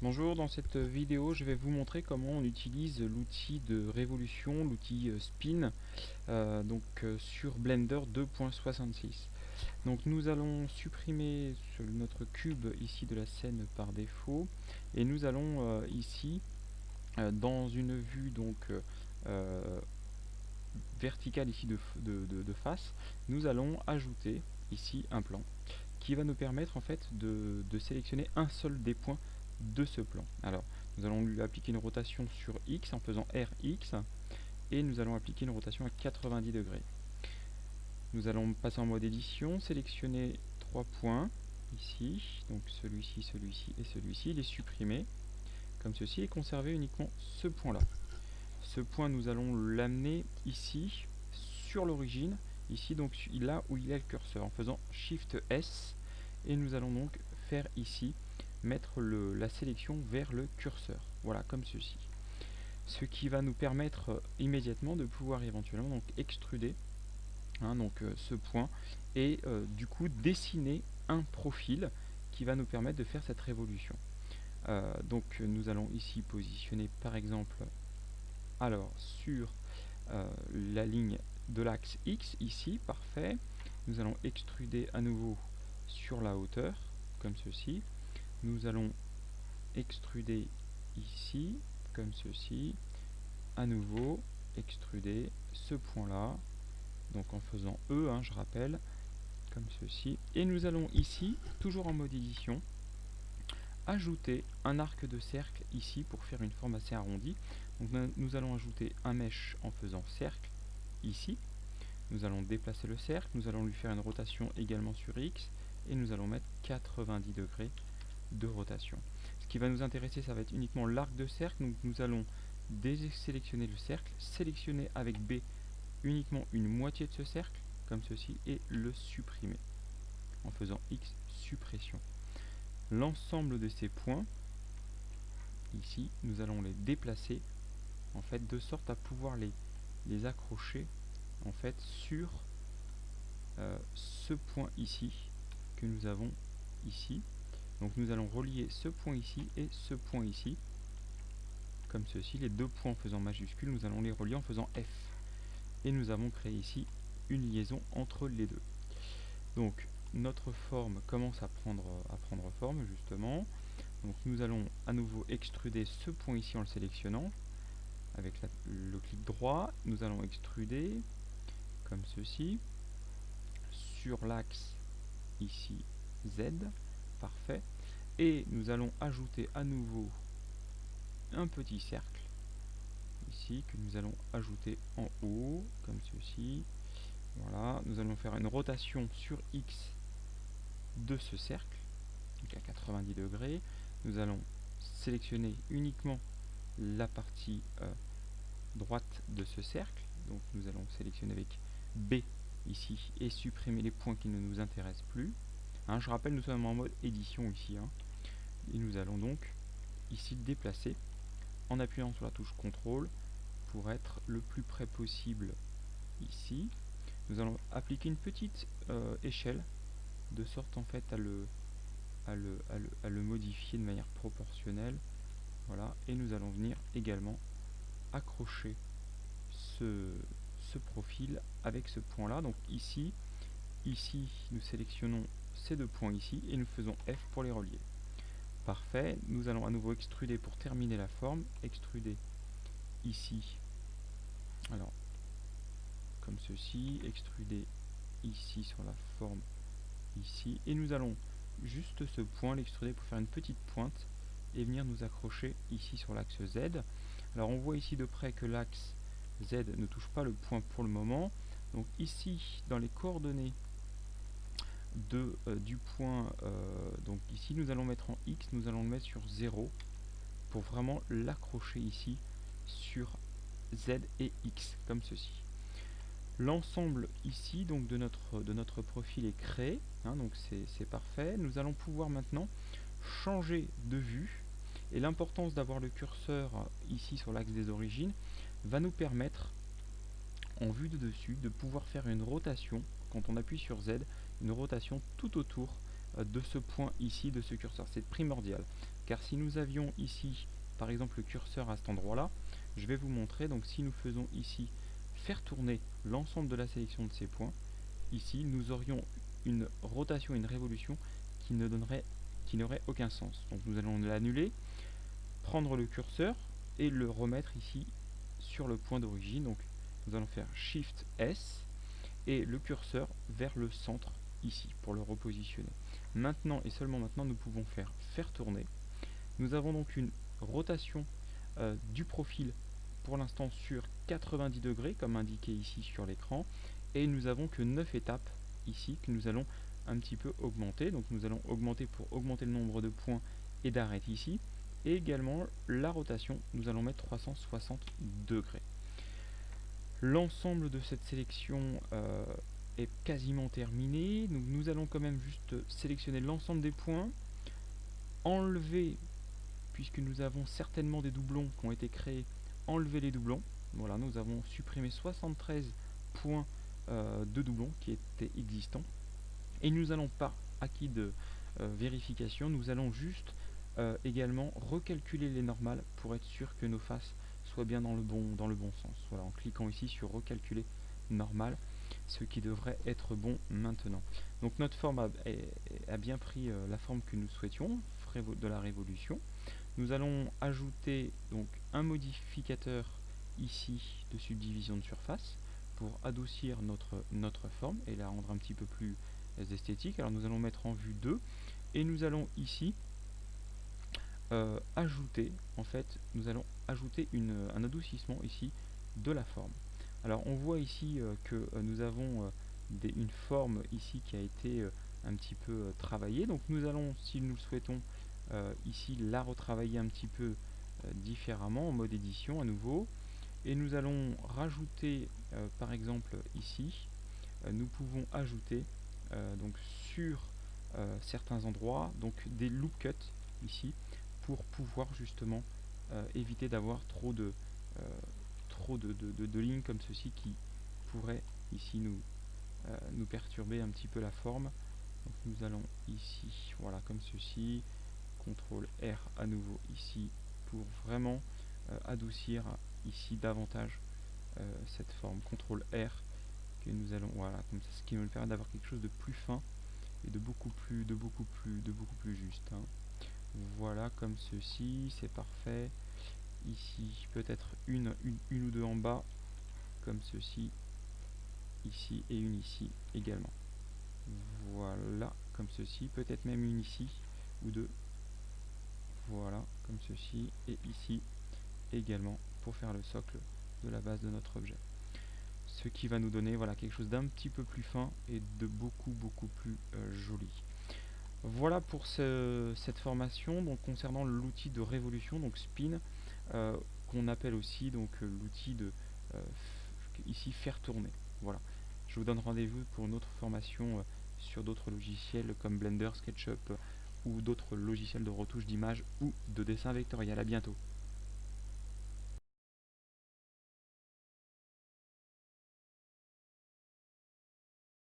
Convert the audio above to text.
Bonjour, dans cette vidéo je vais vous montrer comment on utilise l'outil de révolution, l'outil Spin, sur Blender 2.66. Donc nous allons supprimer notre cube ici de la scène par défaut et nous allons ici dans une vue verticale ici de face, nous allons ajouter ici un plan qui va nous permettre en fait de sélectionner un seul des points de ce plan. Alors, nous allons lui appliquer une rotation sur X en faisant RX et nous allons appliquer une rotation à 90 degrés. Nous allons passer en mode édition, sélectionner 3 points ici, donc celui-ci, celui-ci et celui-ci, les supprimer comme ceci et conserver uniquement ce point-là. Ce point, nous allons l'amener ici sur l'origine, ici donc là où il est le curseur, en faisant Shift S, et nous allons donc faire ici mettre la sélection vers le curseur, voilà, comme ceci. Ce qui va nous permettre immédiatement de pouvoir éventuellement donc extruder ce point et du coup dessiner un profil qui va nous permettre de faire cette révolution. Donc nous allons ici positionner par exemple sur la ligne de l'axe X ici, parfait. Nous allons extruder à nouveau sur la hauteur, comme ceci. Nous allons extruder ici, comme ceci. À nouveau, extruder ce point-là, donc en faisant E, je rappelle, comme ceci. Et nous allons ici, toujours en mode édition, ajouter un arc de cercle ici pour faire une forme assez arrondie. Donc nous allons ajouter un mesh en faisant cercle ici. Nous allons déplacer le cercle, nous allons lui faire une rotation également sur X et nous allons mettre 90 degrés de rotation. Ce qui va nous intéresser, ça va être uniquement l'arc de cercle. Donc nous allons désélectionner le cercle, sélectionner avec B uniquement une moitié de ce cercle, comme ceci, et le supprimer en faisant X suppression. L'ensemble de ces points, ici, nous allons les déplacer en fait de sorte à pouvoir les accrocher en fait sur ce point ici que nous avons ici. Donc nous allons relier ce point ici et ce point ici comme ceci, les deux points en faisant majuscule, nous allons les relier en faisant F et nous avons créé ici une liaison entre les deux. Donc notre forme commence à prendre forme justement. Donc nous allons à nouveau extruder ce point ici en le sélectionnant avec le clic droit. Nous allons extruder comme ceci sur l'axe ici Z, parfait. Et nous allons ajouter à nouveau un petit cercle ici que nous allons ajouter en haut comme ceci. Voilà, nous allons faire une rotation sur X de ce cercle, donc à 90 degrés. Nous allons sélectionner uniquement la partie droite de ce cercle. Donc nous allons sélectionner avec B ici et supprimer les points qui ne nous intéressent plus. Je rappelle, nous sommes en mode édition ici. Et nous allons donc ici déplacer en appuyant sur la touche CTRL pour être le plus près possible ici. Nous allons appliquer une petite échelle de sorte en fait à le modifier de manière proportionnelle. Voilà, et nous allons venir également accrocher ce profil avec ce point là. Donc ici nous sélectionnons ces deux points ici et nous faisons F pour les relier. Parfait, nous allons à nouveau extruder pour terminer la forme, extruder ici, alors comme ceci, extruder ici sur la forme ici, et nous allons juste ce point l'extruder pour faire une petite pointe et venir nous accrocher ici sur l'axe Z. Alors on voit ici de près que l'axe Z ne touche pas le point pour le moment, donc ici dans les coordonnées du point, donc ici nous allons mettre en X, nous allons le mettre sur 0 pour vraiment l'accrocher ici sur Z et X comme ceci. L'ensemble ici donc de notre profil est créé, donc c'est parfait. Nous allons pouvoir maintenant changer de vue et l'importance d'avoir le curseur ici sur l'axe des origines va nous permettre en vue de dessus de pouvoir faire une rotation quand on appuie sur Z, une rotation tout autour de ce point ici, de ce curseur. C'est primordial, car si nous avions ici par exemple le curseur à cet endroit là, je vais vous montrer. Donc si nous faisons ici faire tourner l'ensemble de la sélection de ces points, ici nous aurions une rotation, une révolution qui n'aurait aucun sens. Donc nous allons l'annuler, prendre le curseur et le remettre ici sur le point d'origine. Donc nous allons faire Shift S et le curseur vers le centre ici pour le repositionner. Maintenant et seulement maintenant nous pouvons faire tourner. Nous avons donc une rotation du profil pour l'instant sur 90 degrés comme indiqué ici sur l'écran, et nous avons que 9 étapes ici que nous allons un petit peu augmenter. Donc nous allons augmenter pour augmenter le nombre de points et d'arêtes ici, et également la rotation, nous allons mettre 360 degrés. L'ensemble de cette sélection est quasiment terminé. Donc nous allons quand même juste sélectionner l'ensemble des points, enlever, puisque nous avons certainement des doublons qui ont été créés, enlever les doublons. Voilà, nous avons supprimé 73 points de doublons qui étaient existants. Et nous allons par acquis de vérification, nous allons juste également recalculer les normales pour être sûr que nos faces soient bien dans le bon sens. Voilà, en cliquant ici sur recalculer normal, ce qui devrait être bon maintenant. Donc notre forme a bien pris la forme que nous souhaitions, de la révolution. Nous allons ajouter donc un modificateur ici de subdivision de surface pour adoucir notre forme et la rendre un petit peu plus esthétique. Alors nous allons mettre en vue 2 et nous allons ici ajouter, en fait, nous allons ajouter un adoucissement ici de la forme. Alors on voit ici que nous avons une forme ici qui a été un petit peu travaillée. Donc nous allons, si nous le souhaitons, ici la retravailler un petit peu différemment en mode édition à nouveau. Et nous allons rajouter par exemple ici, nous pouvons ajouter donc sur certains endroits donc des loop cuts ici pour pouvoir justement éviter d'avoir trop de lignes comme ceci qui pourraient ici nous perturber un petit peu la forme. Donc nous allons ici, voilà, comme ceci, CTRL R à nouveau ici pour vraiment adoucir ici davantage cette forme. CTRL R que nous allons, voilà, comme ça, ce qui nous permet d'avoir quelque chose de plus fin et de beaucoup plus juste, hein. Voilà, comme ceci, c'est parfait. Ici peut-être une ou deux en bas comme ceci, ici et une ici également. Voilà, comme ceci, peut-être même une ici ou deux. Voilà, comme ceci, et ici également pour faire le socle de la base de notre objet. Ce qui va nous donner, voilà, quelque chose d'un petit peu plus fin et de beaucoup plus joli. Voilà pour cette formation donc concernant l'outil de révolution, donc spin, qu'on appelle aussi donc l'outil de ici faire tourner. Voilà. Je vous donne rendez-vous pour une autre formation sur d'autres logiciels comme Blender, SketchUp ou d'autres logiciels de retouche d'image ou de dessin vectoriel. À bientôt.